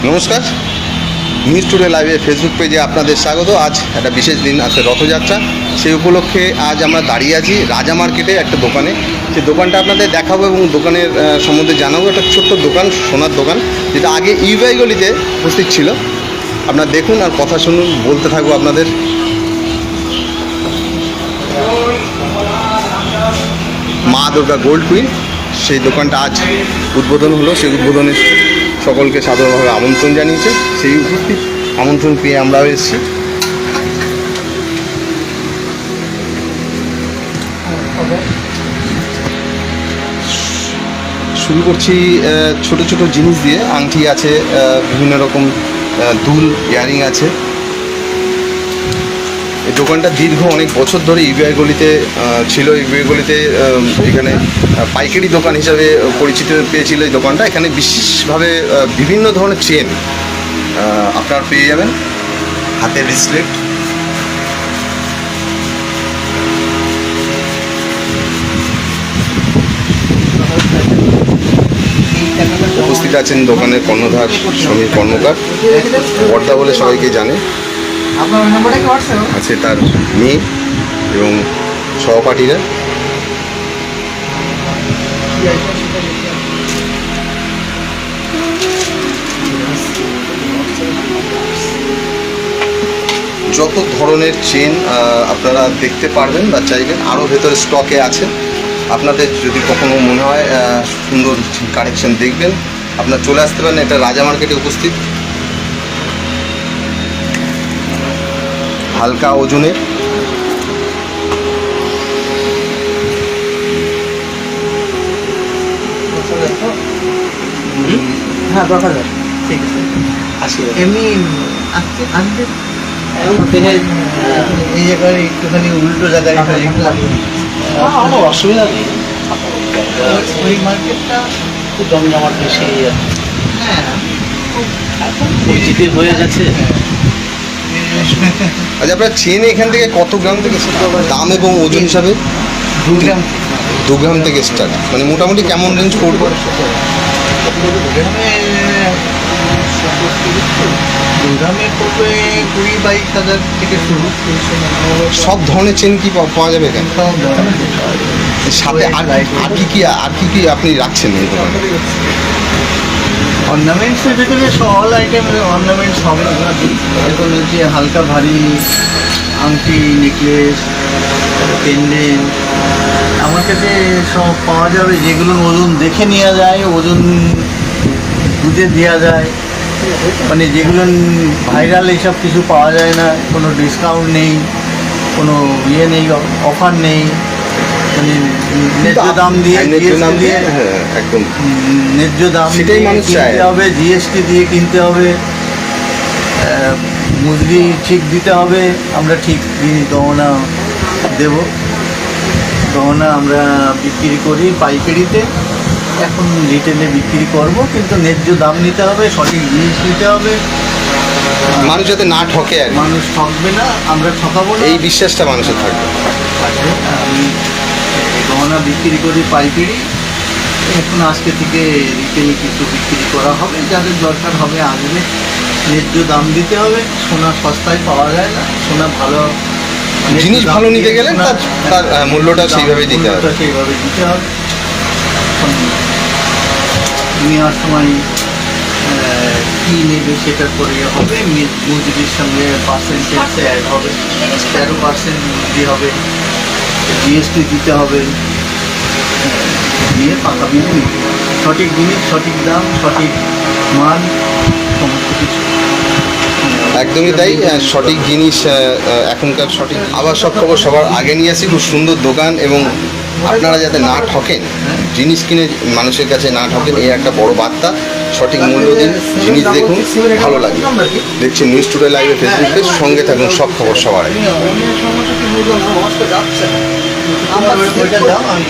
নমস্কার, news today লাইভে Facebook পেজে আপনাদের স্বাগত। আজ একটা বিশেষ দিন আছে, রথযাত্রা। সেই উপলক্ষে আজ আমরা দাঁড়িয়ে আছি রাজা মার্কেটে একটা দোকানে। সেই দোকানটা আপনাদের দেখাবো এবং দোকানের সম্বন্ধে জানাবো। একটা ছোট্ট দোকান, সোনার দোকান, যেটা আগে ইউআই গলিতে উপস্থিত ছিল। আপনারা দেখুন আর কথা শুনুন, বলতে থাকবো আপনাদের। মা দুর্গা গোল্ড কুইন, সেই দোকানটা আজ উদ্বোধন হলো। সেই উদ্বোধনে সকলকে সাধারণভাবে আমন্ত্রণ জানিয়েছে। সেই উপস্থিত আমন্ত্রণ পেয়ে আমরাও এসেছি। শুরু করছি ছোট ছোট জিনিস দিয়ে। আংটি আছে, বিভিন্ন রকম দুল, ইয়ারিং আছে। এই দোকানটা দীর্ঘ অনেক বছর ধরে ইউআই গলিতে ছিল। ইউআই গলিতে এখানে পাইকারি দোকান হিসাবে পরিচিত পেয়েছিল এই দোকানটা। এখানে বিশেষভাবে বিভিন্ন ধরনের চেন আপনার পেয়ে যাবেন, হাতের ব্রেসলেট, উপস্থিত আছেন দোকানের কর্ণধার সমীর কর্মকার। বর্দা বলে সবাইকে জানে। আছে তার মেয়ে এবং সহপাঠীরা। যত ধরনের চেন আপনারা দেখতে পারবেন বা চাইবেন, আরও ভেতরে স্টকে আছে। আপনাদের যদি কখনো মনে হয় সুন্দর কালেকশন দেখবেন, আপনারা চলে আসতে পারেন। এটা রাজা মার্কেটে উপস্থিত। হালকা ওজনের হ্যাঁ দরকার, ঠিক আছে। এমনি এই জায়গায় একটুখানি উল্টো জায়গায় কোনো অসুবিধা নেই। ওই মার্কেটটা একটু জমজমাট বেশি। হ্যাঁ, পরিচিতি হয়ে গেছে। আচ্ছা, আপনার চেন এখান থেকে কত গ্রাম থেকে দাম এবং ওজন হিসাবে? 2 গ্রাম থেকে স্টার্ট, মানে মোটামুটি কেমন রেঞ্জ পড়বে? 2 গ্রামে পড়বে 20-22 হাজার থেকে শুরু। সব ধরনের চেন কি পাওয়া যাবে এখানে? সাথে আর কি আপনি রাখছেন এই দোকানে? অর্নামেন্টসের ভিতরে অল আইটেম অর্নামেন্টস হবে। এখন হচ্ছে হালকা ভারী আংটি, নেকলেস, পেন্ডেন্ট আমার কাছে সব পাওয়া যাবে। যেগুলো ওজন দেখে নেওয়া যায়, ওজন বুঝে দেওয়া যায়। মানে যেগুলো ভাইরাল, এইসব কিছু পাওয়া যায় না। কোনো ডিসকাউন্ট নেই, কোনো ইয়ে নেই, অফার নেই। মানে ন্যায্য দাম দিয়ে, একদম ন্যায্য দাম সেটাই মানুষ চায়। কিনতে হবে, জিএসটি দিয়ে কিনতে হবে, মজুরি ঠিক দিতে হবে। আমরা ঠিক গহনা দেব। গহনা আমরা বিক্রি করি পাইকারিতে, এখন রিটেলে বিক্রি করব, কিন্তু ন্যায্য দাম নিতে হবে, সঠিক জিনিস নিতে হবে। মানুষ যাতে না ঠকে, আর মানুষ ঠকবে না, আমরা ঠকাবো না, এই বিশ্বাসটা মানুষের থাকবে। আমি গহনা বিক্রি করি পাইকারি। এখন আজকে থেকে রিটেলে কিছু বিক্রি করা হবে। যাদের দরকার হবে আসবে। ন্যায্য দাম দিতে হবে। সোনা সস্তায় পাওয়া যায় না। সোনা ভালো জিনিস ভালো নিতে গেলে তার মূল্যটা সেইভাবে দিতে হবে। নেওয়ার সময় কী নেবে সেটা করে হবে। মজুরির সঙ্গে পার্সেন্টেজ অ্যাড হবে, 13% মজুরি হবে, জিএসটি দিতে হবে। দিয়ে পাকা বিল নিতে হবে। সঠিক জিনিস, সঠিক দাম, সঠিক মান, সমস্ত কিছু। একদমই তাই, সঠিক জিনিস এখনকার সঠিক। আবার সব খবর সবার আগে নিয়ে আসি। খুব সুন্দর দোকান, এবং আপনারা যাতে না ঠকেন, জিনিস কিনে মানুষের কাছে না ঠকেন, এই একটা বড় বার্তা। সঠিক মূল্য দিন, জিনিস দেখুন, ভালো লাগে। দেখছেন নিউজ টুডে লাইভে ফেসবুক পেজ, সঙ্গে থাকুন সব খবর সবার আগে। আমি